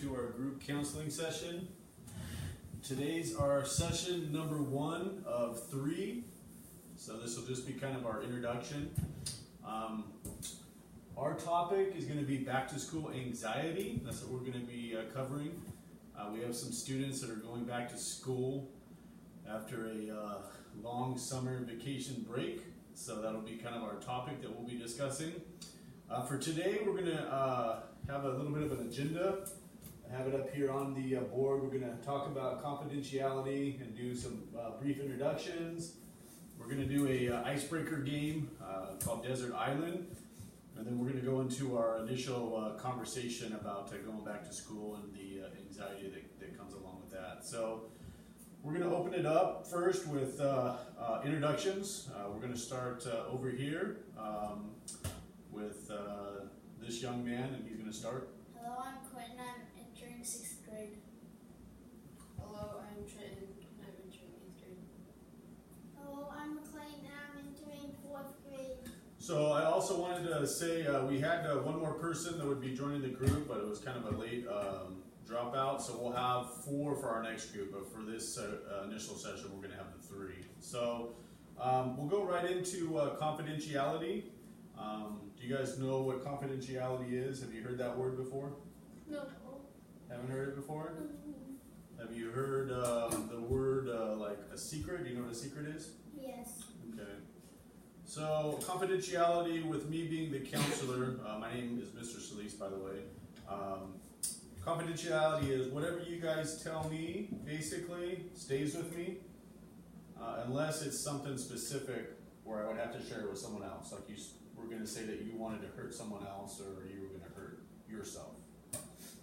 to our group counseling session. Today's our session number 1 of 3. So this will just be kind of our introduction. Our topic is going to be back to school anxiety. That's what we're going to be covering. We have some students that are going back to school after a long summer vacation break. So that'll be kind of our topic that we'll be discussing. For today, we're going to have a little bit of an agenda. I have it up here on the board. We're going to talk about confidentiality and do some brief introductions. We're going to do a icebreaker game called Desert Island. And then we're going to go into our initial conversation about going back to school and the anxiety that comes along with that. So we're going to open it up first with introductions. We're going to start over here with this young man, and he's going to start. Hello, I'm Quentin. I'm entering 6th grade. Hello, I'm Trenton. I'm entering 8th grade. Hello, I'm McLean. I'm entering 4th grade. So I also wanted to say we had one more person that would be joining the group, but it was kind of a late dropout. So we'll have 4 for our next group, but for this initial session, we're going to have the 3. So we'll go right into confidentiality. Do you guys know what confidentiality is? Have you heard that word before? No. Haven't heard it before? Have you heard the word like a secret? Do you know what a secret is? Yes. Okay. So confidentiality, with me being the counselor, my name is Mr. Solis, by the way. Confidentiality is whatever you guys tell me, basically, stays with me, unless it's something specific where I would have to share it with someone else. Like you were going to say that you wanted to hurt someone else, or you were going to hurt yourself.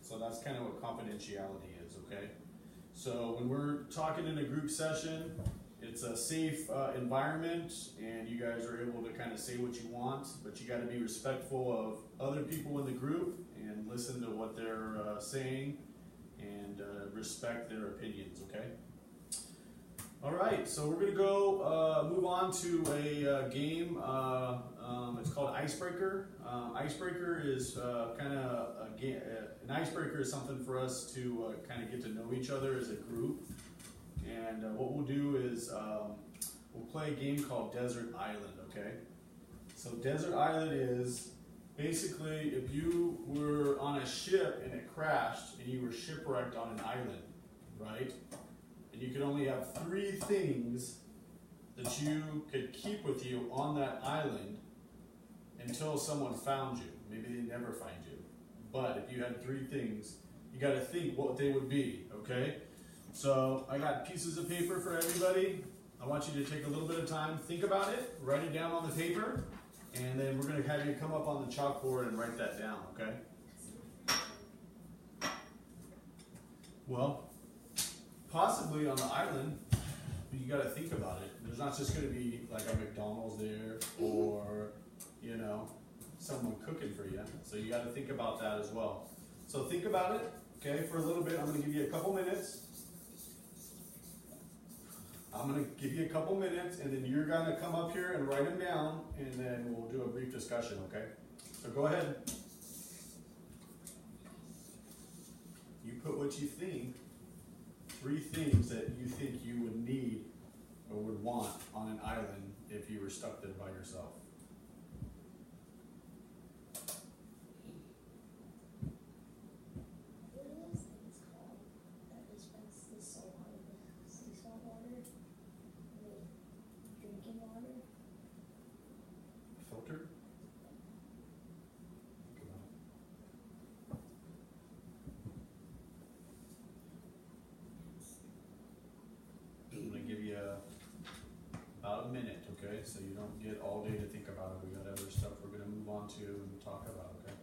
So that's kind of what confidentiality is, okay? So when we're talking in a group session, it's a safe environment, and you guys are able to kind of say what you want, but you got to be respectful of other people in the group and listen to what they're saying and respect their opinions, okay? All right, so we're going to go move on to a game. It's called Icebreaker. Icebreaker is kind of a game. An icebreaker is something for us to kind of get to know each other as a group. And what we'll do is we'll play a game called Desert Island, okay? So Desert Island is basically if you were on a ship and it crashed and you were shipwrecked on an island, right? And you could only have 3 things that you could keep with you on that island until someone found you. Maybe they never find you. But if you had 3 things, you got to think what they would be, okay? So I got pieces of paper for everybody. I want you to take a little bit of time, think about it, write it down on the paper, and then we're going to have you come up on the chalkboard and write that down, okay? Well, possibly on the island, but you got to think about it. There's not just going to be like a McDonald's there or, you know, someone cooking for you. So you got to think about that as well. So think about it, okay, for a little bit. I'm going to give you a couple minutes. I'm going to give you a couple minutes, and then you're going to come up here and write them down, and then we'll do a brief discussion, okay? So go ahead. You put what you think, 3 things that you think you would need or would want on an island if you were stuck there by yourself. Filter? Think about it. I'm going to give you about a minute, okay? So you don't get all day to think about it. We got other stuff we're going to move on to and talk about, okay?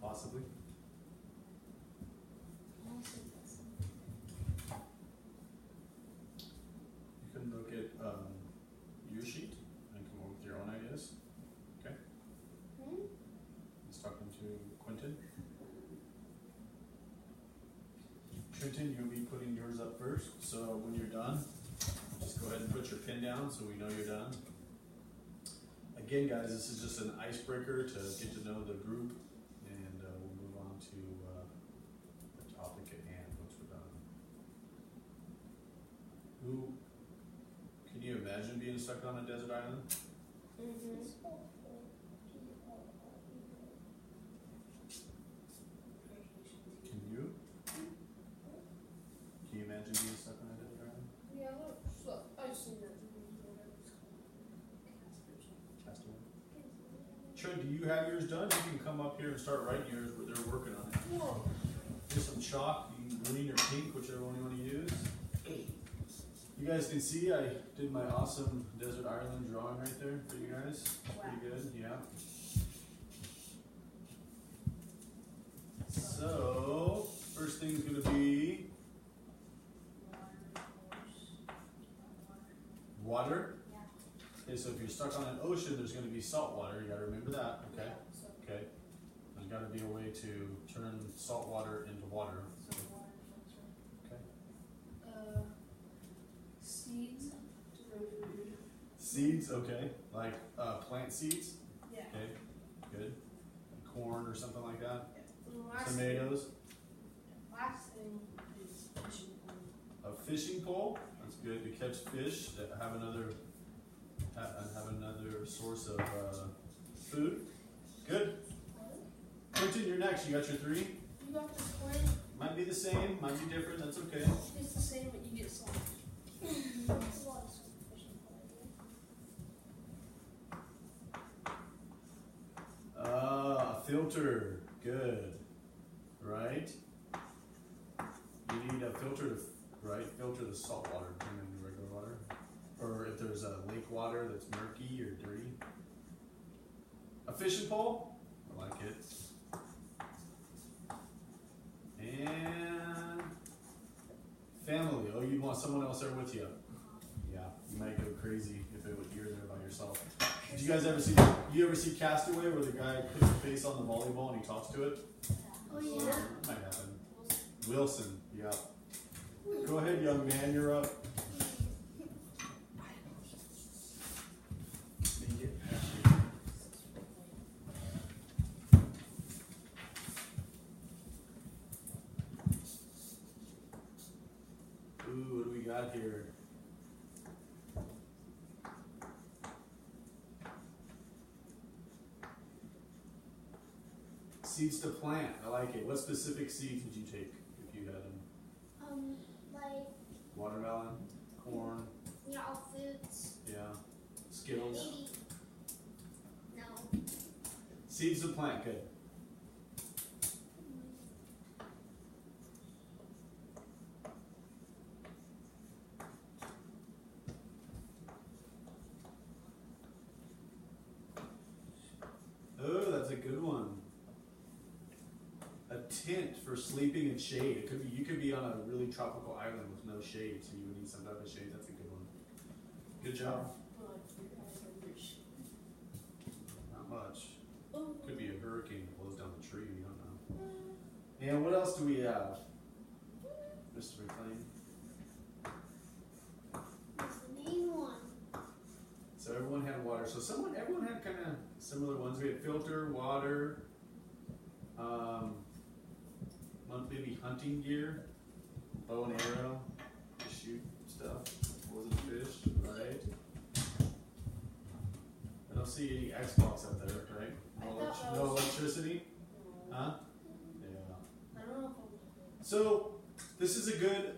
Possibly. You can look at your sheet and come up with your own ideas. Okay? He's talking to Quentin. Trenton, you'll be putting yours up first. So when you're done, just go ahead and put your pen down so we know you're done. again, guys, this is just an icebreaker to get to know the group, and we'll move on to the topic at hand once we're done. Who can you imagine being stuck on a desert island? Mm-hmm. Can you? Can you imagine being stuck on a desert island? Yeah, well, I've seen that movie. Castaway. Trent, do you have yours done? You can come up here and start writing yours, but they're working on it. Whoa. Here's some chalk, you can green or pink, whichever one you want to use. You guys can see I did my awesome desert island drawing right there for you guys. Pretty good, yeah. So, first thing's gonna be water. Okay, so if you're stuck on an ocean, there's gonna be salt water. You gotta remember that, okay? Okay. There's gotta be a way to turn salt water into water. Okay. Seeds to grow food. Seeds, okay. Like plant seeds? Yeah. Okay, good. Corn or something like that? Tomatoes. Tomatoes? Last thing is fishing pole. A fishing pole? That's good to catch fish that have another source of food. Good. Quentin, you're next. You got your 3? You got this point. Might be the same, might be different. That's okay. It's the same, but you get salt. A filter. Good. Right? You need a filter to filter the salt water, turn it into regular water. Or if there's a lake water that's murky or dirty. A fishing pole? I like it. And family. Oh, you'd want someone else there with you. Yeah, you might go crazy if you're there by yourself. Did you guys ever see? You ever see Castaway where the guy puts his face on the volleyball and he talks to it? Oh yeah. That might happen. Wilson. Yeah. Go ahead, young man. You're up. Ooh, what do we got here? Seeds to plant. I like it. What specific seeds would you take if you had them? Like Watermelon, corn, all foods. yeah, Skittles. Maybe. No. Seeds to plant. Good. Oh, that's a good one. A tent for sleeping in shade. It could be you could be on a really tropical island with no shade, so you would need some type of shade. That's a good one. Good job. Not much. Could be a hurricane that blows down the tree. You don't know. And what else do we have, Mr. McLean? That's the main one. So everyone had water. So everyone had kind of similar ones. We had filter, water, maybe hunting gear, bow and arrow, to shoot stuff. Wasn't fish, right? I don't see any Xbox up there, right? No electricity? Huh? Yeah. I don't know. So this is a good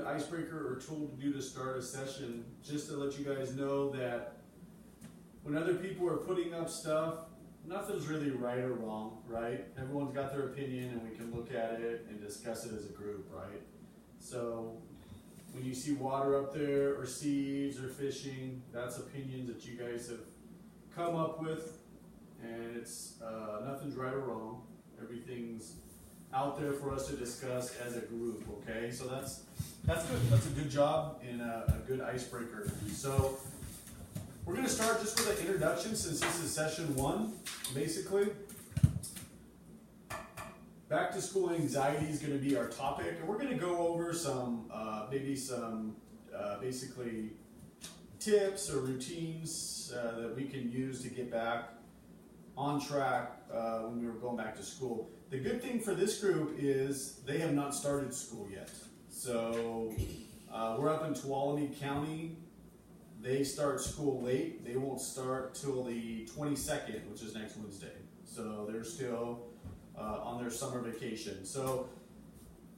icebreaker or tool to do to start a session, just to let you guys know that when other people are putting up stuff, nothing's really right or wrong, right? Everyone's got their opinion and we can look at it and discuss it as a group, right? So when you see water up there or seeds or fishing, that's opinions that you guys have come up with, and it's nothing's right or wrong. Everything's out there for us to discuss as a group, okay? So that's good. That's a good job and a good icebreaker. So we're going to start just with an introduction since this is session 1, basically. Back to school anxiety is going to be our topic, and we're going to go over some, basically tips or routines that we can use to get back on track when we were going back to school. The good thing for this group is they have not started school yet. So we're up in Tuolumne County. They start school late. They won't start till the 22nd, which is next Wednesday. So they're still on their summer vacation. So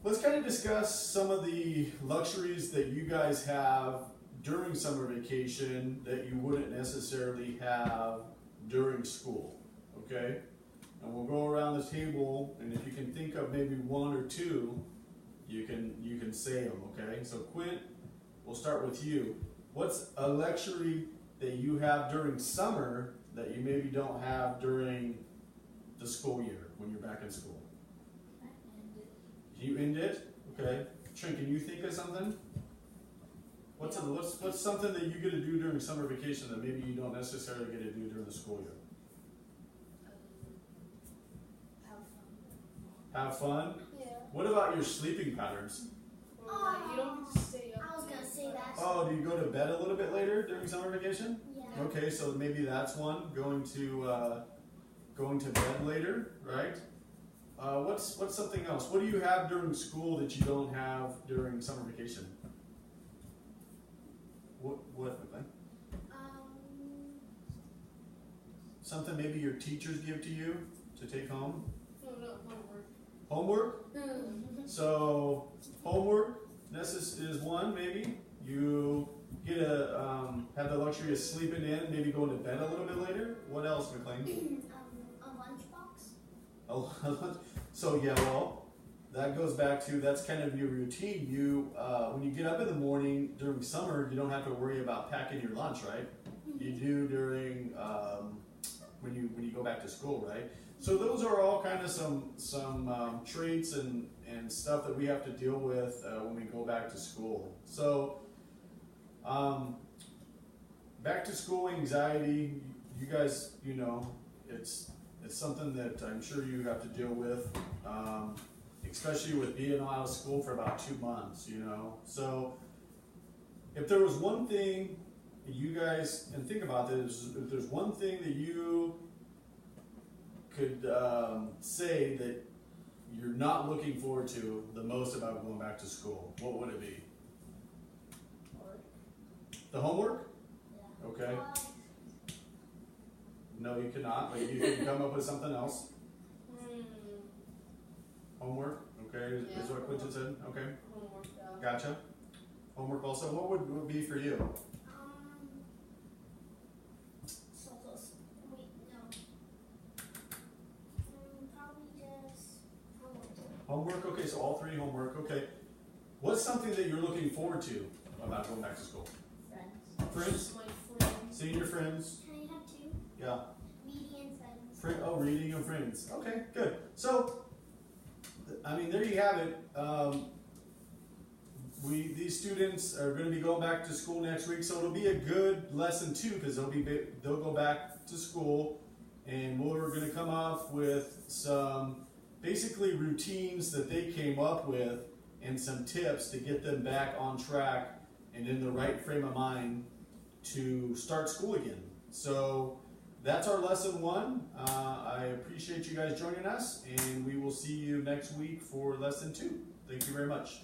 let's kind of discuss some of the luxuries that you guys have during summer vacation that you wouldn't necessarily have during school, okay? And we'll go around the table, and if you can think of maybe one or two, you can say them, okay? So Quint, we'll start with you. What's a luxury that you have during summer that you maybe don't have during the school year when you're back in school? You end it? Okay. Trent, can you think of something? What's something that you get to do during summer vacation that maybe you don't necessarily get to do during the school year? Have fun? Yeah. What about your sleeping patterns? You don't get to stay up. I was gonna say that. Oh, do you go to bed a little bit later during summer vacation? Yeah. Okay, so maybe that's one, going to bed later, right? What's something else? What do you have during school that you don't have during summer vacation? What, McLean? Something maybe your teachers give to you to take home? No, homework. Homework? So homework is one maybe. You get have the luxury of sleeping in, maybe going to bed a little bit later. What else, McLean? A lunchbox. So yeah, well, that goes back to, that's kind of your routine. You when you get up in the morning during summer, you don't have to worry about packing your lunch, right? You do during when you go back to school, right? So those are all kind of some traits and stuff that we have to deal with when we go back to school. So back to school anxiety, you guys, it's something that I'm sure you have to deal with, especially with being out of school for about 2 months, So if there was one thing you guys, and think about this, if there's one thing that you could say that you're not looking forward to the most about going back to school, what would it be? The homework? Yeah. Okay. No, you cannot, but you can come up with something else. Homework, okay, is what Quentin said, okay. Homework, Gotcha. Homework also, what would it be for you? Probably just homework. Homework, okay, so all three homework, okay. What's something that you're looking forward to about going back to school? Friends? My friends. Seeing your friends? Can I have two? Yeah. Reading and friends. Reading and friends. Okay, good. So, there you have it. These students are going to be going back to school next week, so it'll be a good lesson too, because they'll go back to school, and we're going to come up with some basically routines that they came up with and some tips to get them back on track and in the right frame of mind to start school again. So that's our lesson 1. I appreciate you guys joining us, and we will see you next week for lesson 2. Thank you very much.